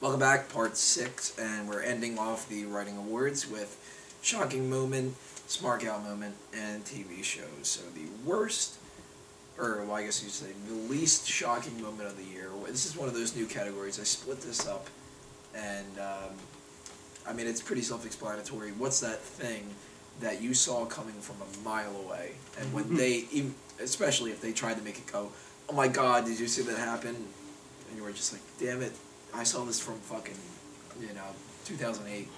Welcome back, part 6, and we're ending off the writing awards with shocking moment, Smark Out Moment, and TV shows. So the worst, or well, I guess you'd say the least shocking moment of the year. This is one of those new categories. I split this up, and I mean it's pretty self-explanatory. What's that thing that you saw coming from a mile away? And when they, especially if they tried to make it go, oh my God, did you see that happen? And you were just like, damn it. I saw this from fucking, 2008.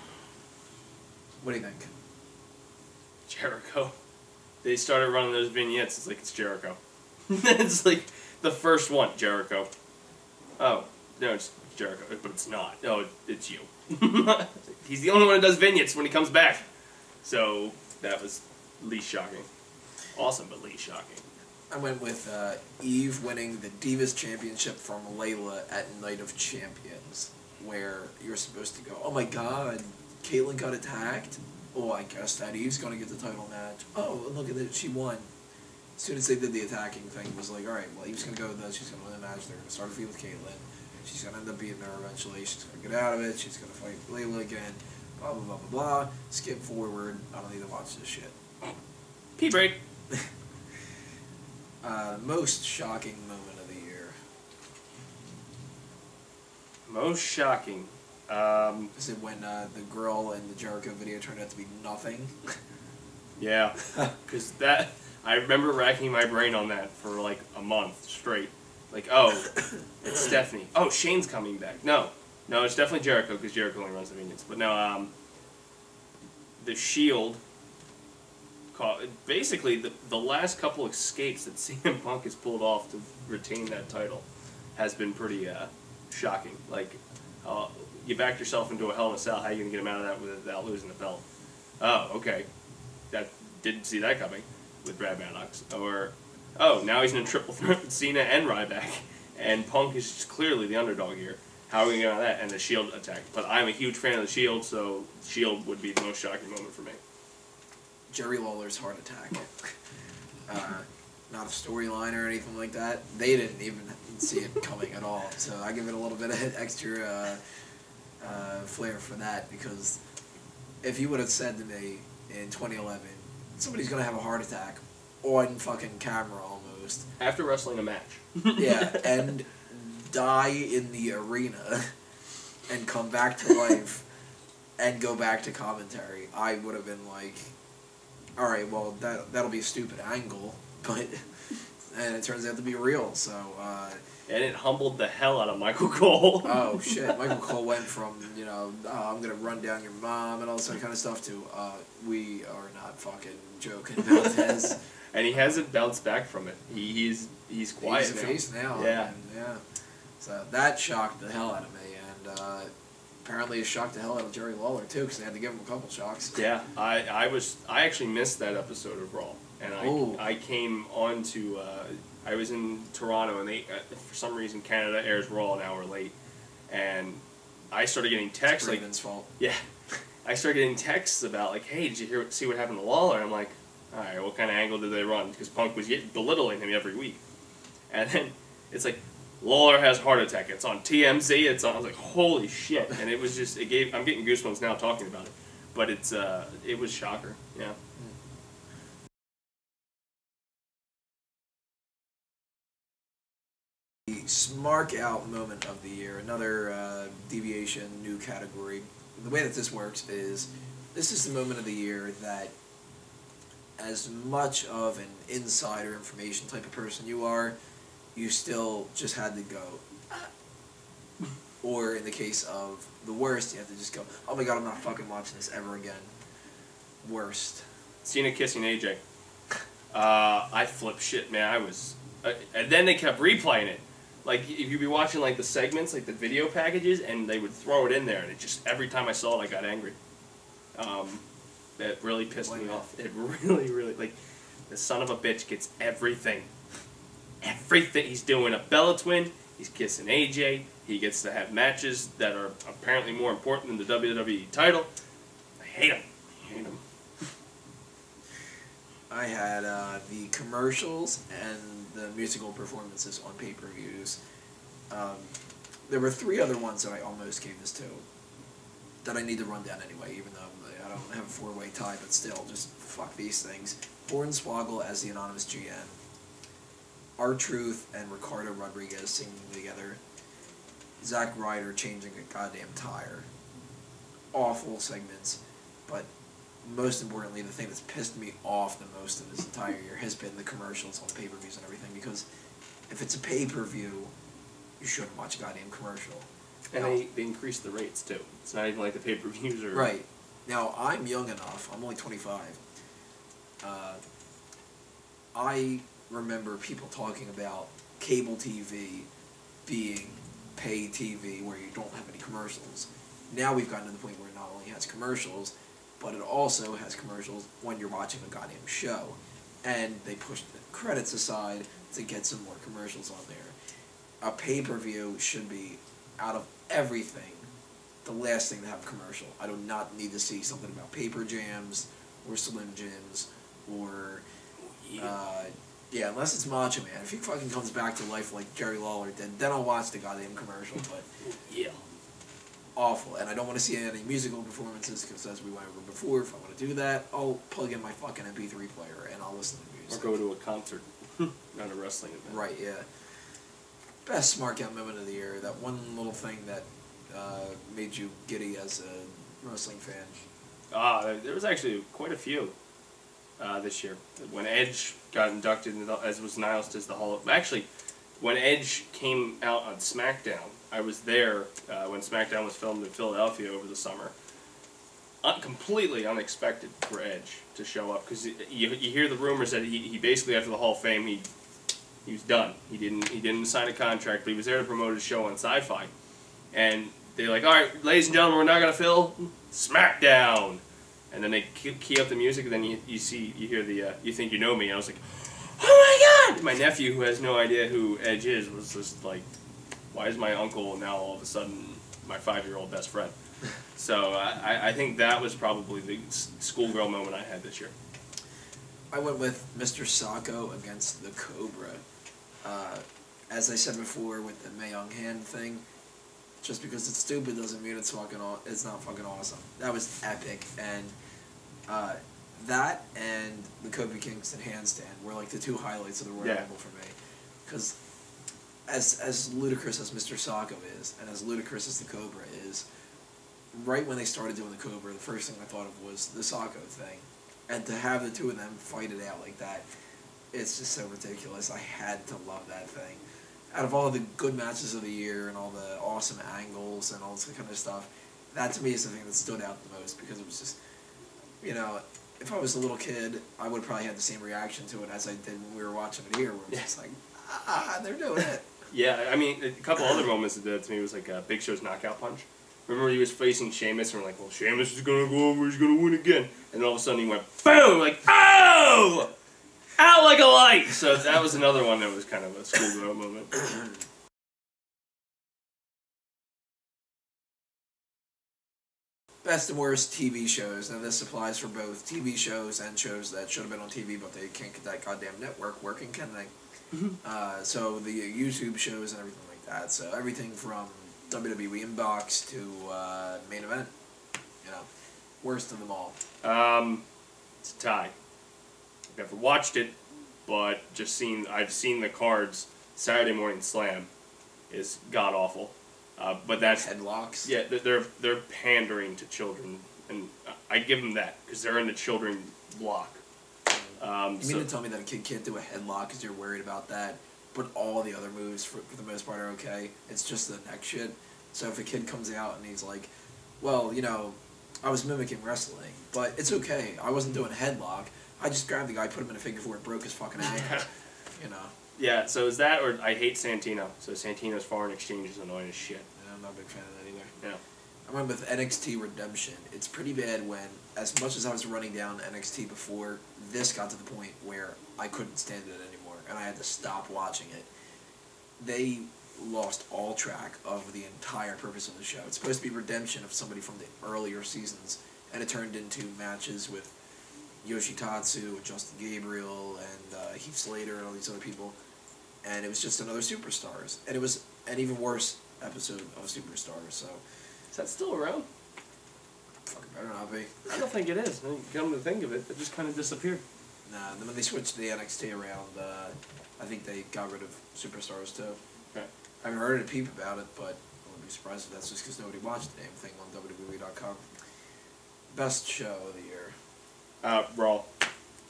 What do you think? Jericho. They started running those vignettes. It's like, it's Jericho. It's like the first one, Jericho. Oh, no, it's Jericho, but it's not. No, it's you. He's the only one who does vignettes when he comes back. So that was least shocking. Awesome, but least shocking. I went with Eve winning the Divas Championship from Layla at Night of Champions, where you're supposed to go, oh my God, Caitlyn got attacked? Oh, I guess that Eve's going to get the title match. Oh, look at it, she won. As soon as they did the attacking thing, it was like, alright, well, Eve's going to go with this, she's going to win the match, they're going to start a feud with Caitlyn, she's going to end up beating her eventually, she's going to get out of it, she's going to fight Layla again, blah, blah, blah, blah, blah. Skip forward, I don't need to watch this shit. Pee break. Most shocking moment of the year. Most shocking. Is it when the girl in the Jericho video turned out to be nothing? Yeah, because that, I remember racking my brain on that for like a month straight. Like, oh, it's Stephanie. Oh, Shane's coming back. No, it's definitely Jericho because Jericho only runs the vignettes. But no, the Shield. Basically, the last couple escapes that CM Punk has pulled off to retain that title has been pretty shocking. Like, you backed yourself into a Hell in a Cell. How are you going to get him out of that without losing the belt? Oh, okay. Didn't see that coming with Brad Maddox. Or, oh, now he's in a triple threat with Cena and Ryback. And Punk is just clearly the underdog here. How are we going to get out of that? And the Shield attack. But I'm a huge fan of the Shield, so Shield would be the most shocking moment for me. Jerry Lawler's heart attack. Not a storyline or anything like that. They didn't even see it coming at all. So I give it a little bit of extra flair for that, because if you would have said to me in 2011, somebody's going to have a heart attack on fucking camera almost. After wrestling a match. Yeah, and die in the arena and come back to life and go back to commentary, I would have been like, alright, well, that'll be a stupid angle, but, and it turns out to be real, so, and it humbled the hell out of Michael Cole. Oh, shit, Michael Cole went from, I'm gonna run down your mom and all this kind of stuff to, we are not fucking joking about this. And he hasn't bounced back from it. He's quiet now. He's a now. face now. Yeah. And, yeah. So that shocked the hell out of me, and, apparently it shocked the hell out of Jerry Lawler too, because they had to give him a couple shocks. Yeah, I actually missed that episode of Raw, and I came on to I was in Toronto, and they for some reason Canada airs Raw an hour late, and I started getting texts like Braeden's fault. Yeah, I started getting texts about like, hey, did you see what happened to Lawler? And I'm like, all right, what kind of angle did they run? Because Punk was belittling him every week, and then it's like, Lawler has heart attack. It's on TMZ. It's on. I was like, holy shit! And it was just. I'm getting goosebumps now talking about it. But it was shocker. Yeah. The Smark Out Moment of the year. Another deviation, new category. The way that this works is, this is the moment of the year that, as much of an insider information type of person you are, you still just had to go, or in the case of the worst, you have to just go, oh my God, I'm not fucking watching this ever again. Worst. Cena kissing AJ. I flipped shit, man. And then they kept replaying it. Like, if you'd be watching, like, the segments, like, the video packages, and they would throw it in there, and it just, every time I saw it, I got angry. That really pissed me off. It really, like, the son of a bitch gets everything. Everything. He's doing a Bella Twin, he's kissing AJ, he gets to have matches that are apparently more important than the WWE title. I hate him. I had the commercials and the musical performances on pay-per-views. there were 3 other ones that I almost gave this to that I need to run down anyway, even though I don't have a 4-way tie, but still, just fuck these things. Hornswoggle as the anonymous GM. R-Truth and Ricardo Rodriguez singing together. Zack Ryder changing a goddamn tire. Awful segments, but most importantly, the thing that's pissed me off the most in this entire year has been the commercials on pay-per-views and everything, because if it's a pay-per-view, you shouldn't watch a goddamn commercial. And they increased the rates, too. It's not even like the pay-per-views are... Right. Now, I'm young enough, I'm only 25, I remember people talking about cable TV being pay TV where you don't have any commercials. Now we've gotten to the point where it not only has commercials, but it also has commercials when you're watching a goddamn show. And they push the credits aside to get some more commercials on there. A pay-per-view should be, out of everything, the last thing to have a commercial. I do not need to see something about Paper Jams, or Slim Jims, or... yeah, unless it's Macho Man. If he fucking comes back to life like Jerry Lawler did, then I'll watch the goddamn commercial, but... Yeah. Awful. And I don't want to see any musical performances, because as we went over before, if I want to do that, I'll plug in my fucking MP3 player, and I'll listen to music. Or go to a concert, not a wrestling event. Right, yeah. Best Smark Out Moment of the year, that one little thing that made you giddy as a wrestling fan. There was actually quite a few this year. When Edge got inducted, as was announced as the Hall of... Actually, when Edge came out on SmackDown, I was there when SmackDown was filmed in Philadelphia over the summer. Completely unexpected for Edge to show up, because you hear the rumors that he basically, after the Hall of Fame, he was done. He didn't sign a contract, but he was there to promote his show on Sci-Fi. And they're like, all right, ladies and gentlemen, we're not going to fill SmackDown. And then they key up the music, and then you hear the You Think You Know Me. And I was like, oh my god! My nephew, who has no idea who Edge is, was just like, why is my uncle now all of a sudden my 5-year-old best friend? So I think that was probably the schoolgirl moment I had this year. I went with Mr. Sacco against the Cobra. As I said before with the Mae Young hand thing, just because it's stupid doesn't mean it's not fucking awesome. That was epic, and that and the Kofi Kingston handstand were like the 2 highlights of the Royal Rumble for me. Because as ludicrous as Mr. Sacco is, and as ludicrous as the Cobra is, right when they started doing the Cobra, the first thing I thought of was the Sacco thing. And to have the 2 of them fight it out like that, it's just so ridiculous. I had to love that thing. Out of all the good matches of the year and all the awesome angles and all this kind of stuff, that to me is the thing that stood out the most, because it was just, you know, if I was a little kid, I would have probably had the same reaction to it as I did when we were watching it here, where it was just like, they're doing it. Yeah, I mean, a couple other moments that did it to me was like Big Show's knockout punch. Remember he was facing Sheamus, and we're like, well, Sheamus is going to go over, he's going to win again. And all of a sudden he went, boom, like, oh! Out like a light! So that was another one that was kind of a schoolgirl moment. Best and worst TV shows. Now this applies for both TV shows and shows that should have been on TV, but they can't get that goddamn network working, can they? So the YouTube shows and everything like that. So everything from WWE Inbox to Main Event. You know, worst of them all. It's a tie. I've never watched it, but I've seen the cards. Saturday Morning Slam is god awful, but that's headlocks. Yeah, they're pandering to children, and I give them that because they're in the children block. You mean to tell me that a kid can't do a headlock because you're worried about that, but all the other moves for the most part are okay? It's just the neck shit. So if a kid comes out and he's like, well, you know, I was mimicking wrestling, but it's okay. I wasn't doing a headlock. I just grabbed the guy, put him in a figure four, broke his fucking ankle. You know. Yeah, so is that, or I hate Santino. So Santino's foreign exchange is annoying as shit. Yeah, I'm not a big fan of that either. Yeah. I went with NXT Redemption. It's pretty bad when, as much as I was running down NXT before, this got to the point where I couldn't stand it anymore, and I had to stop watching it. They lost all track of the entire purpose of the show. It's supposed to be redemption of somebody from the earlier seasons, and it turned into matches with Yoshitatsu, with Justin Gabriel, and Heath Slater, and all these other people, and it was just another superstars. And it was, and even worse, episode of Superstar. So, Is that still around? fucking better not be. I don't think it is. Come to think of it, it just kind of disappeared. Nah, and then when they switched the NXT around, I think they got rid of Superstars too. Okay. I haven't heard a peep about it, but I wouldn't be surprised if that's just because nobody watched the damn thing on WWE.com. Best show of the year. Raw.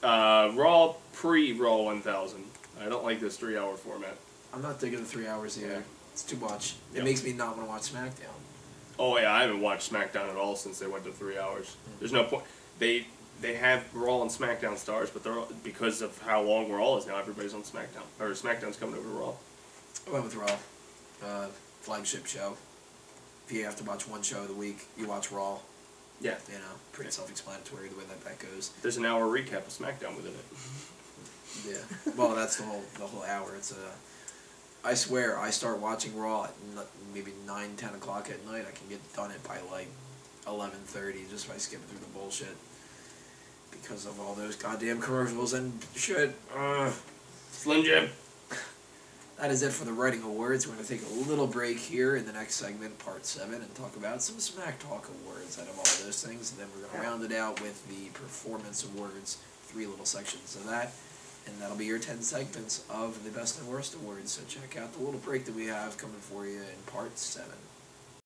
Raw pre-Raw 1000. I don't like this 3-hour format. I'm not digging the 3 hours either. Yeah. It's too much. It Yep. makes me not want to watch SmackDown. Oh yeah, I haven't watched SmackDown at all since they went to 3 hours. There's no point. They have Raw and SmackDown stars, but they're because of how long Raw is now, everybody's on SmackDown. Or SmackDown's coming over to Raw. I went with Raw. Flagship show. If you have to watch one show of the week, you watch Raw. Yeah. You know, pretty self-explanatory the way that goes. There's an hour recap of SmackDown within it. Yeah. Well, that's the whole hour. It's I swear, I start watching Raw at maybe 9, 10 o'clock at night. I can get done it by like 11:30 just by skipping through the bullshit because of all those goddamn commercials and shit. Slim Jim. That is it for the Writing Awards. We're going to take a little break here in the next segment, Part 7, and talk about some Smack Talk Awards out of all those things. And then we're going to round it out with the Performance Awards, 3 little sections of that. And that'll be your 10 segments of the Best and Worst Awards. So check out the little break that we have coming for you in Part 7.